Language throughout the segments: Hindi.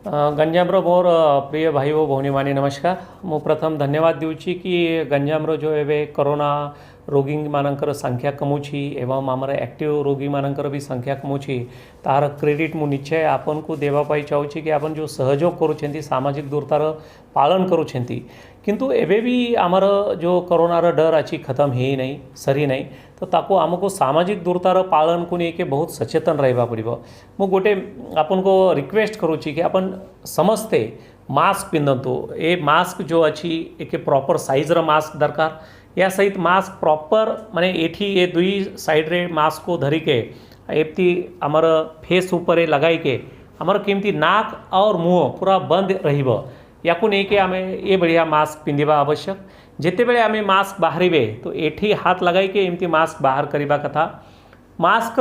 गंजामर मोर प्रिय भाई ओ भौणी माने नमस्कार। मु प्रथम धन्यवाद दूची कि गंजामर जो एवं कोरोना रोगी मानकर संख्या कमुची एवं आमर एक्टिव रोगी मानकर भी संख्या कमुची तार क्रेडिट मु निश्चय आपन को देवाई चाहूँगी कि आपन जो सहयोग करुँच सामाजिक दूरतार पालन करुँच किंतु एबे भी आमर जो कोरोनार डर अच्छी खत्म है नहीं सरी नहीं तो ताको आमको सामाजिक दूरतार पालन को लेके बहुत सचेतन रहा पड़ो। मु गोटे आपन को रिक्वेस्ट करुँची कि अपन समस्ते मास्क पिंधतु। ए मास्क जो अच्छी एक प्रॉपर साइजर मास्क दरकार या सहित मास्क प्रॉपर माने एठी ये दुई साइड रे मास्क को धरिके एमती आमर फेस ऊपर लगाई के आमर केमती नाक और मुँह पूरा बंद रहिबो या को नहीं कि आम ये बढ़िया मास्क पिंधिबा आवश्यक। जिते बेले आम मास्क बाहरिबे तो एठी हाथ लगाई के एमती मास्क बाहर करवा कथा। मास्क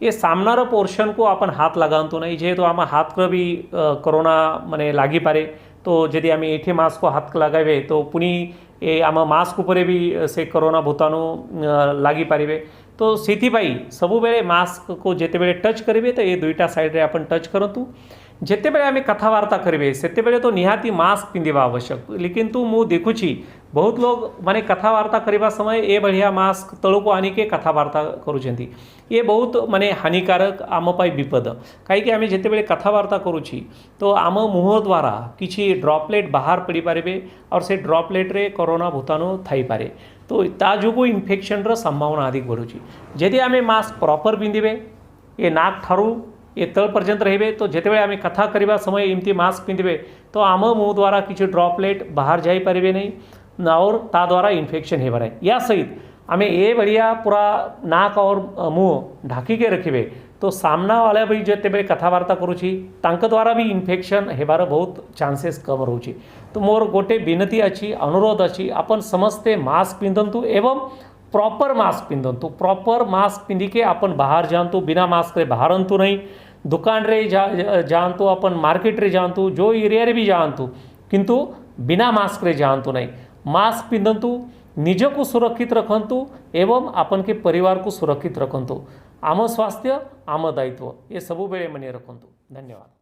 ये सामनार पोर्शन को अपन हाथ लगातु नहीं जेहेतु आम हाथ भी कोरोना माने लगी पारे तो जदि आम एठी मास्क को हाथ लगाइबे तो पुणी ए आम मास्क उपरे भी से कोरोना भूताणु लगी पारे तो से सबु बेले मास्क को जिते बेले टच करेंगे तो ये दुईटा साइड रे अपन टच करतु। जिते बेले आम कथबार्ता करेंगे सेते बेले तो निहाती मास्क पिंधिबा आवश्यक। लेकिन तू मु देखुची बहुत लोग माने कथबार्ता करने समय ए बढ़िया मास्क तलू को आनिके कथबार्ता करुँच ये बहुत माने हानिकारक आम पाई विपद कहीं आम जिते बेले कथबार्ता करुँची तो आम मुँह द्वारा किसी ड्रॉपलेट बाहर पड़ी पारे और से ड्रॉपलेट रे कोरोना भूताणु थी पारे तो ता जो इन्फेक्शन र संभावना अधिक बढ़ुची। जदि आम मास्क प्रॉपर पिंधिबे ये नाक ठारू ये तल पर्यंत रहिबे तो जिते बेले आम कथा करने समय एमती मास्क पिंधिबे तो आम मुँह द्वारा किसी ड्रॉपलेट बाहर जाई पारे नहीं और ता द्वारा इन्फेक्शन हे बारे या सहित आम ये बढ़िया पूरा नाक और मुँह ढाकी के रखिबे तो सामना वाले भी जिते बेले कथबार्ता करुँची तांक द्वारा भी इन्फेक्शन हेबार बहुत चांसेस कम रोचे। तो मोर गोटे विनती अच्छी अनुरोध अच्छी अपन समस्ते मास्क पिंधतु एवं प्रॉपर मास्क पिंधतु। प्रॉपर मास्क पिंधिके अपन बाहर जातु बिना मास्क रे बाहर अंतु नहीं दुकान रे जानतु अपन मार्केट रे जानतु जो एरिया रे भी जानतु किंतु बिना मास्क रे जानतु नहीं। मास्क पिंधतु निज को सुरक्षित रखंतु एवं अपन के परिवार को सुरक्षित रखंतु। आम स्वास्थ्य आम दायित्व ये सबु बेले मने रखंतु। धन्यवाद।